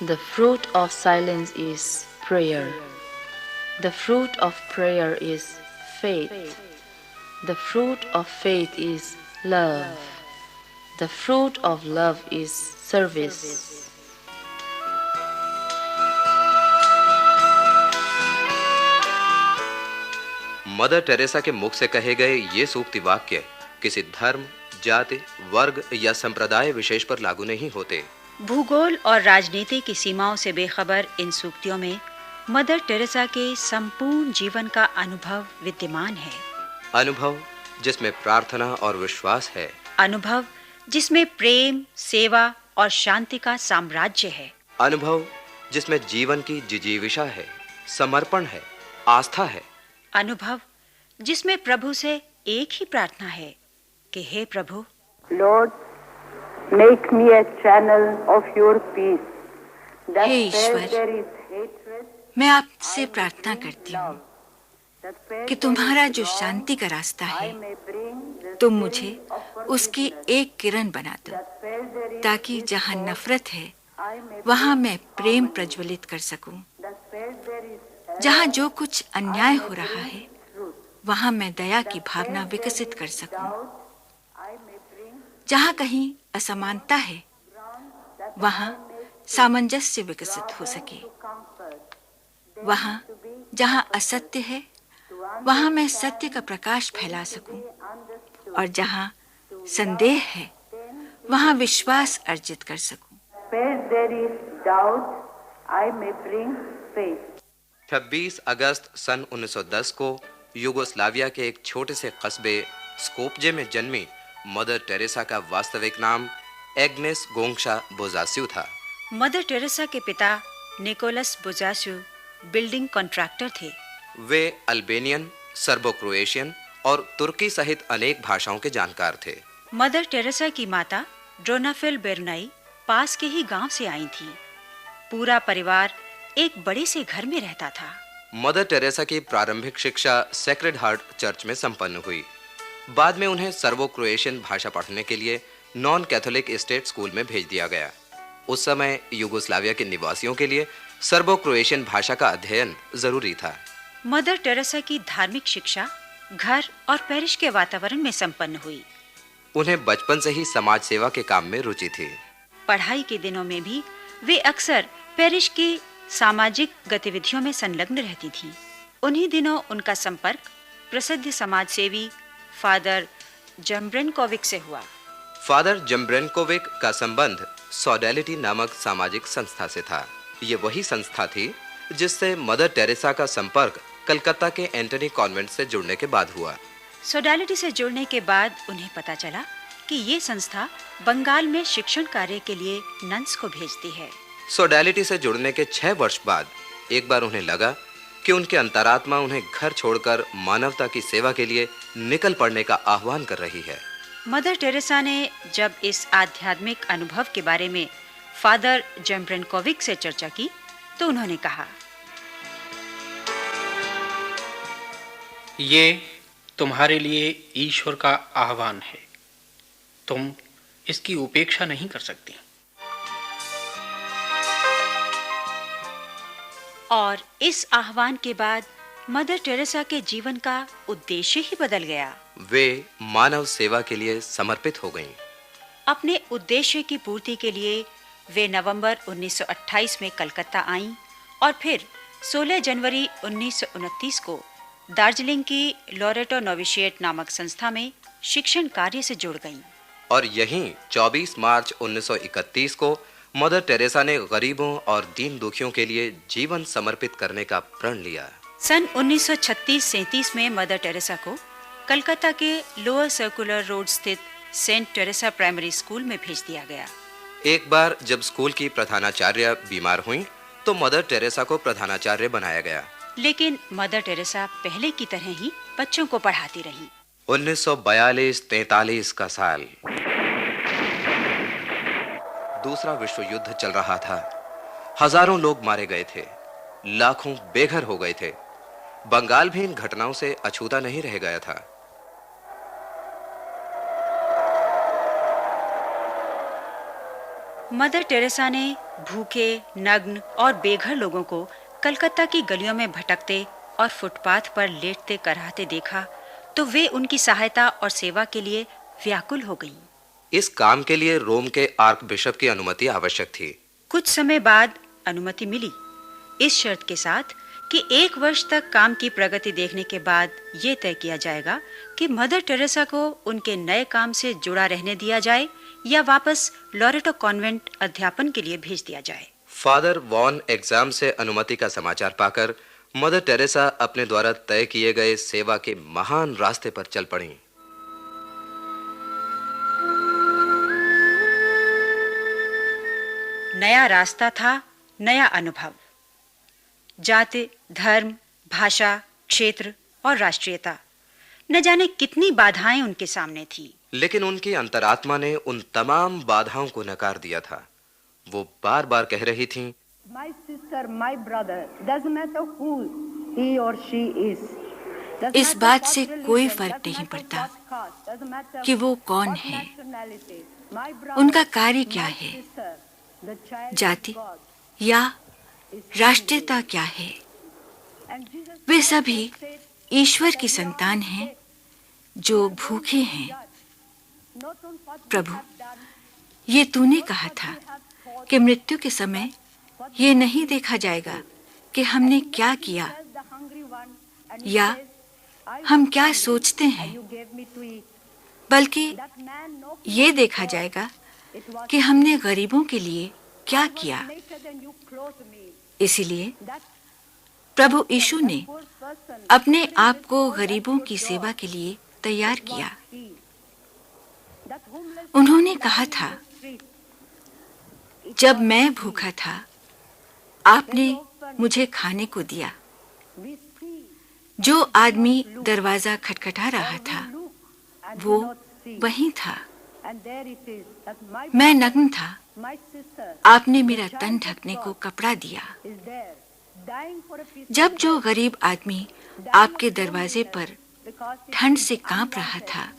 The fruit of silence is prayer. The fruit of prayer is faith. The fruit of faith is love. The fruit of love is service. Mother Teresa के मुख से कहे गए ये सूक्ति वाक्य किसी धर्म, जाति, वर्ग या संप्रदाय विशेष पर लागू नहीं होते। भूगोल और राजनीति की सीमाओं से बेखबर इन सूक्तियों में मदर टेरेसा के संपूर्ण जीवन का अनुभव विद्यमान है। अनुभव जिसमें प्रार्थना और विश्वास है। अनुभव जिसमें प्रेम, सेवा और शांति का साम्राज्य है। अनुभव जिसमें जीवन की जिजीविषा है, समर्पण है, आस्था है। अनुभव जिसमें प्रभु से एक ही प्रार्थना है कि हे प्रभु, Lord, make me a channel of your peace. हे ईश्वर, मैं आपसे प्रार्थना करती हूँ कि तुम्हारा जो शांति का रास्ता है, तुम मुझे उसकी एक किरण बना दो, ताकि जहाँ नफरत है वहाँ मैं प्रेम प्रज्वलित कर सकूं। जहाँ जो कुछ अन्याय हो रहा है वहाँ मैं दया की भावना विकसित कर सकूं। जहाँ कहीं असमानता है वहाँ सामंजस्य विकसित हो सके। वहाँ जहाँ असत्य है वहाँ मैं सत्य का प्रकाश फैला सकूं। और जहाँ संदेह है वहाँ विश्वास अर्जित कर सकूं। 26 अगस्त सन 1910 को यूगोस्लाविया के एक छोटे से कस्बे स्कोप्जे में जन्मी मदर टेरेसा का वास्तविक नाम एग्नेस गोंगशा बोजास्यू था। मदर टेरेसा के पिता निकोलस बोजास्यू बिल्डिंग कॉन्ट्रैक्टर थे। वे अल्बेनियन, सर्बो क्रोएशियन और तुर्की सहित अनेक भाषाओं के जानकार थे। मदर टेरेसा की माता ड्रोनाफिल बेरुनाई पास के ही गांव से आई थी। पूरा परिवार एक बड़े से घर में रहता था। मदर टेरेसा की प्रारंभिक शिक्षा सेक्रेड हार्ट चर्च में संपन्न हुई। बाद में उन्हें सर्बो क्रोएशियन भाषा पढ़ने के लिए नॉन कैथोलिक स्टेट स्कूल में भेज दिया गया। उस समय यूगोस्लाविया के निवासियों के लिए सर्बो क्रोएशियन भाषा का अध्ययन जरूरी था। मदर टेरेसा की धार्मिक शिक्षा घर और पेरिश के वातावरण में संपन्न हुई। उन्हें बचपन से ही समाज सेवा के काम में रुचि थी। पढ़ाई के दिनों में भी वे अक्सर पेरिश की सामाजिक गतिविधियों में संलग्न रहती थीं। उन्हीं दिनों उनका संपर्क प्रसिद्ध समाजसेवी फादर जम्ब्रेनकोविक से हुआ। फादर जम्ब्रेनकोविक का संबंध सॉलिडारिटी नामक सामाजिक संस्था से था। ये वही संस्था थी जिससे मदर टेरेसा का संपर्क कलकत्ता के एंटनी कॉन्वेंट से जुड़ने के बाद हुआ। सॉलिडारिटी से जुड़ने के बाद उन्हें पता चला कि ये संस्था बंगाल में शिक्षण कार्य के लिए नन्स को भेजती है। सॉलिडारिटी से जुड़ने के 6 वर्ष बाद एक बार उन्हें लगा कि उनके अंतरात्मा उन्हें घर छोड़कर मानवता की सेवा के लिए निकल पड़ने का आह्वान कर रही है। मदर टेरेसा ने जब इस आध्यात्मिक अनुभव के बारे में फादर जम्ब्रेनकोविक से चर्चा की तो उन्होंने कहा, ये तुम्हारे लिए ईश्वर का आह्वान है, तुम इसकी उपेक्षा नहीं कर सकती। और इस आह्वान के बाद मदर टेरेसा के जीवन का उद्देश्य ही बदल गया। वे मानव सेवा के लिए समर्पित हो गईं। अपने उद्देश्य की पूर्ति के लिए वे नवंबर 1928 में कलकत्ता आईं और फिर 16 जनवरी 1929 को दार्जिलिंग की लोरेटो नोविशिएट नामक संस्था में शिक्षण कार्य से जुड़ गईं। और यहीं 24 मार्च 1931 को मदर टेरेसा ने गरीबों और दीन दुखियों के लिए जीवन समर्पित करने का प्रण लिया। सन 1936-37 में मदर टेरेसा को कलकत्ता के लोअर सर्कुलर रोड स्थित सेंट टेरेसा प्राइमरी स्कूल में भेज दिया गया। एक बार जब स्कूल की प्रधानाचार्य बीमार हुईं, तो मदर टेरेसा को प्रधानाचार्य बनाया गया। लेकिन मदर टेरेसा पहले की तरह ही बच्चों को पढ़ाती रहीं। 1942-43 का साल, दूसरा विश्व युद्ध चल रहा था। हजारों लोग मारे गए थे, लाखों बेघर हो गए थे। बंगाल भी इन घटनाओं से अछूता नहीं रह गया था। मदर टेरेसा ने भूखे, नग्न और बेघर लोगों को कलकत्ता की गलियों में भटकते और फुटपाथ पर लेटते कराहते देखा तो वे उनकी सहायता और सेवा के लिए व्याकुल हो गईं। इस काम के लिए रोम के आर्क बिशप की अनुमति आवश्यक थी। कुछ समय बाद अनुमति मिली, इस शर्त के साथ कि 1 वर्ष तक काम की प्रगति देखने के बाद ये तय किया जाएगा कि मदर टेरेसा को उनके नए काम से जुड़ा रहने दिया जाए या वापस लॉरेटो कॉन्वेंट अध्यापन के लिए भेज दिया जाए। फादर वॉन एग्जाम से अनुमति का समाचार पाकर मदर टेरेसा अपने द्वारा तय किए गए सेवा के महान रास्ते पर चल पड़ी। नया रास्ता था, नया अनुभव। जाति, धर्म, भाषा, क्षेत्र और राष्ट्रीयता, न जाने कितनी बाधाएं उनके सामने थी। लेकिन उनकी अंतरात्मा ने उन तमाम बाधाओं को नकार दिया था। वो बार-बार कह रही थीं, My sister, my brother, doesn't matter who he or she is. इस बात से कोई फर्क नहीं पड़ता कि वो कौन है, उनका कार्य क्या है, जाति या राष्ट्रीयता क्या है। वे सभी ईश्वर की संतान हैं जो भूखे हैं। प्रभु, ये तूने कहा था कि मृत्यु के समय ये नहीं देखा जाएगा कि हमने क्या किया या हम क्या सोचते हैं, बल्कि ये देखा जाएगा कि हमने गरीबों के लिए क्या किया। इसीलिए प्रभु यीशु ने अपने आप को गरीबों की सेवा के लिए तैयार किया। उन्होंने कहा था, जब मैं भूखा था आपने मुझे खाने को दिया। जो आदमी दरवाजा खटखटा रहा था वो वहीं था। मैं नग्न था, आपने मेरा तन ढकने को कपड़ा दिया। जब जो गरीब आदमी आपके दरवाजे पर ठंड से कांप रहा था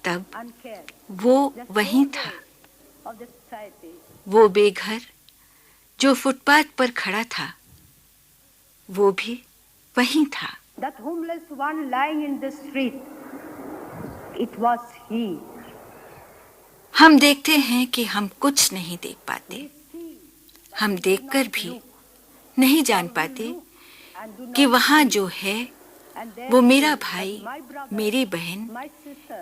तब वो वहीं था। वो बेघर जो फुटपाथ पर खड़ा था वो भी वहीं था। That homeless one lying in the street, it was he. हम देखते हैं कि हम कुछ नहीं देख पाते। हम देखकर भी नहीं जान पाते कि वहाँ जो है वो मेरा भाई, मेरी बहन,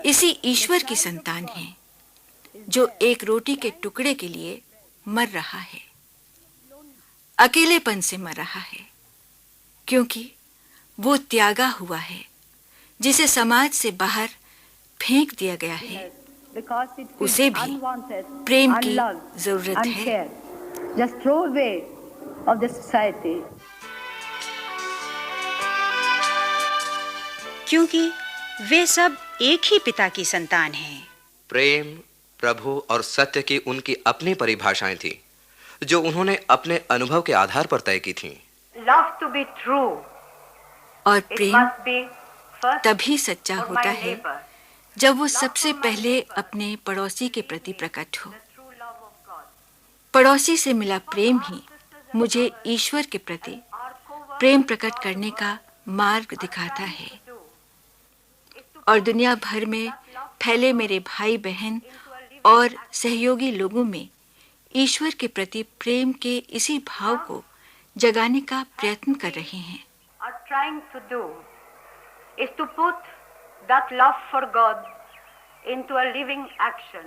इसी ईश्वर की संतान है जो एक रोटी के टुकड़े के लिए मर रहा है, अकेलेपन से मर रहा है, क्योंकि वो त्यागा हुआ है जिसे समाज से बाहर फेंक दिया गया है। उसे भी प्रेम की जरूरत है। Just throw away of the society. क्योंकि वे सब एक ही पिता की संतान हैं। प्रेम, प्रभु और सत्य की उनकी अपनी परिभाषाएं थी जो उन्होंने अपने अनुभव के आधार पर तय की थीं। Love to be true. और It Prem must be first तभी सच्चा for होता my है neighbor. जब वो सबसे पहले अपने पड़ोसी के प्रति प्रकट हो। पड़ोसी से मिला प्रेम ही मुझे ईश्वर के प्रति प्रेम प्रकट करने का मार्ग दिखाता है। और दुनिया भर में फैले मेरे भाई बहन और सहयोगी लोगों में ईश्वर के प्रति प्रेम के इसी भाव को जगाने का प्रयत्न कर रहे हैं। Are trying to do is to put that love for God into a living action.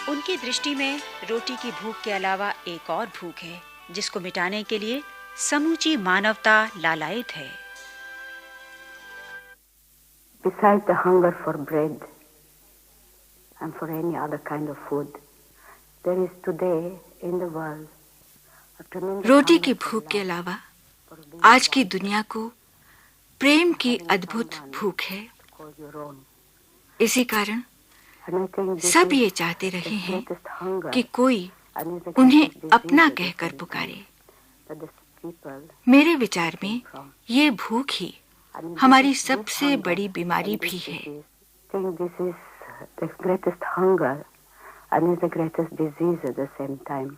उनकी दृष्टि में रोटी की भूख के अलावा एक और भूख है जिसको मिटाने के लिए समूची मानवता लालायित है। Besides the hunger for bread and for any other kind of food, there is today in the world a tremendous roti hunger की for भूख के love, अलावा for being आज की दुनिया को प्रेम की अद्भुत भूख है। called your own. इसी कारण And I think this सब is ये चाहते the रहे हैं greatest hunger कि कोई and is a उन्हें kind of अपना disease कहकर at the same पुकारे। time that the people मेरे विचार में ये भूख ही and हमारी this is great सबसे hunger, बड़ी बीमारी and भी this है। is- I think this is the greatest hunger and is the greatest disease at the same time.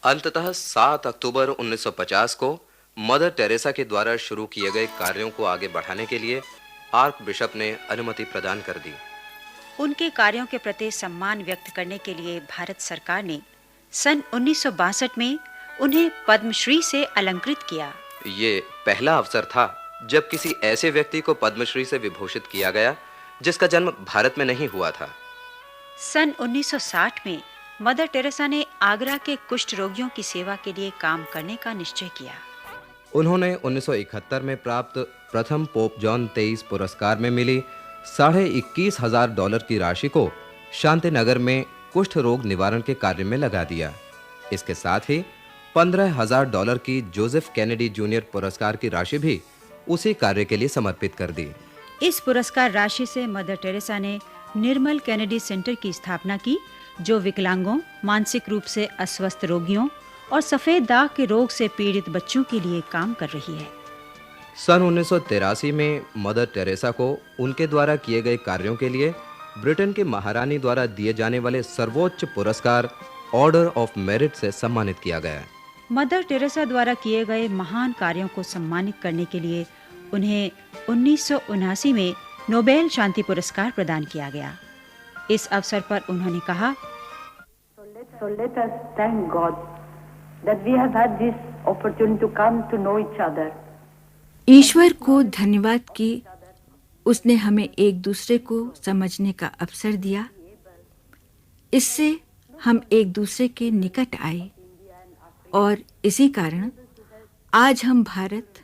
अंततः 7 अक्टूबर 1950 को मदर टेरेसा के द्वारा शुरू किए गए कार्यों को आगे बढ़ाने के लिए आर्क बिशप ने अनुमति प्रदान कर दी। उनके कार्यों के प्रति सम्मान व्यक्त करने के लिए भारत सरकार ने सन 1962 में उन्हें पद्मश्री से अलंकृत किया। ये पहला अवसर था जब किसी ऐसे व्यक्ति को पद्मश्री से विभूषित किया गया जिसका जन्म भारत में नहीं हुआ था। सन 1960 में मदर टेरेसा ने आगरा के कुष्ठ रोगियों की सेवा के लिए काम करने का निश्चय किया। उन्होंने 1971 में प्राप्त प्रथम पोप जॉन 23 पुरस्कार में मिली $21,500 की राशि को शांति नगर में कुष्ठ रोग निवारण के कार्य में लगा दिया। इसके साथ ही $15,000 की जोसेफ कैनेडी जूनियर पुरस्कार की राशि भी उसी कार्य के लिए समर्पित कर दी। इस पुरस्कार राशि से मदर टेरेसा ने निर्मल कैनेडी सेंटर की स्थापना की, जो विकलांगों, मानसिक रूप से अस्वस्थ रोगियों और सफेद दाग के रोग से पीड़ित बच्चों के लिए काम कर रही है। सन 1983 में मदर टेरेसा को उनके द्वारा किए गए कार्यों के लिए ब्रिटेन के महारानी द्वारा दिए जाने वाले सर्वोच्च पुरस्कार ऑर्डर ऑफ मेरिट से सम्मानित किया गया। मदर टेरेसा द्वारा किए गए महान कार्यों को सम्मानित करने के लिए उन्हें 1979 में नोबेल शांति पुरस्कार प्रदान किया गया। इस अवसर पर उन्होंने कहा, So let us thank God that we have had this opportunity to come to know each other. ईश्वर को धन्यवाद कि उसने हमें एक दूसरे को समझने का अवसर दिया। इससे हम एक दूसरे के निकट आए और इसी कारण आज हम भारत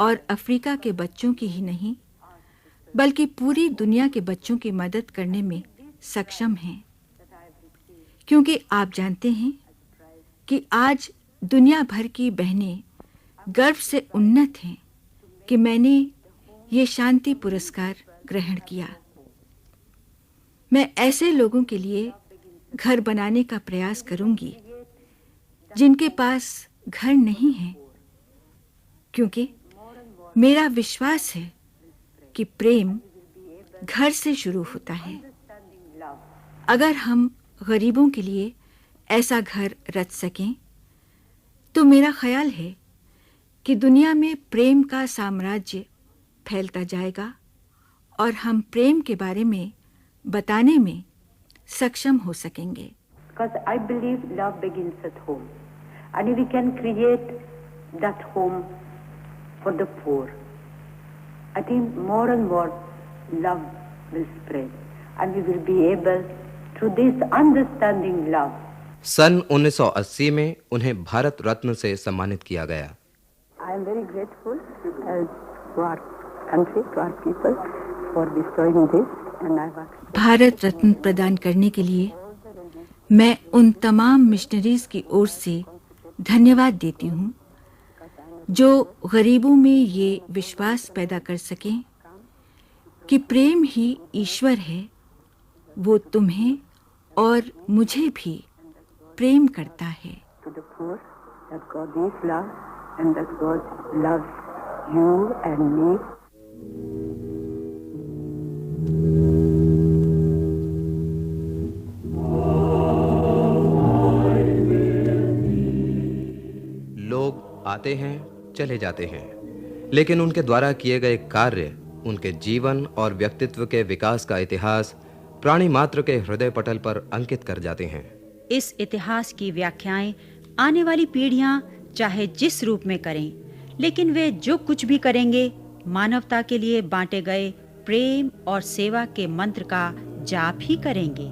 और अफ्रीका के बच्चों की ही नहीं बल्कि पूरी दुनिया के बच्चों की मदद करने में सक्षम हैं, क्योंकि आप जानते हैं कि आज दुनिया भर की बहनें गर्व से उन्नत हैं कि मैंने ये शांति पुरस्कार ग्रहण किया। मैं ऐसे लोगों के लिए घर बनाने का प्रयास करूंगी जिनके पास घर नहीं है, क्योंकि मेरा विश्वास है कि प्रेम घर से शुरू होता है। अगर हम गरीबों के लिए ऐसा घर रच सकें तो मेरा ख्याल है कि दुनिया में प्रेम का साम्राज्य फैलता जाएगा और हम प्रेम के बारे में बताने में सक्षम हो सकेंगे। Because I believe love begins at home, and we can create that home for the poor. I think more and more love will spread, and we will be able, through this understanding love. सन 1980 में उन्हें भारत रत्न से सम्मानित किया गया। I am very grateful to our country, to our people, for bestowing this, and I was. Bharat Ratna प्रदान करने के लिए मैं उन तमाम मिशनरीज की ओर से धन्यवाद देती हूँ जो गरीबों में ये विश्वास पैदा कर सकें कि प्रेम ही ईश्वर है, वो तुम्हें और मुझे भी प्रेम करता है। To the poor, that God is love, and that God loves you and me. लोग आते हैं, चले जाते हैं, लेकिन उनके द्वारा किए गए कार्य, उनके जीवन और व्यक्तित्व के विकास का इतिहास प्राणी मात्र के हृदय पटल पर अंकित कर जाते हैं। इस इतिहास की व्याख्याएं आने वाली पीढ़ियां चाहे जिस रूप में करें, लेकिन वे जो कुछ भी करेंगे मानवता के लिए बांटे गए प्रेम और सेवा के मंत्र का जाप ही करेंगे।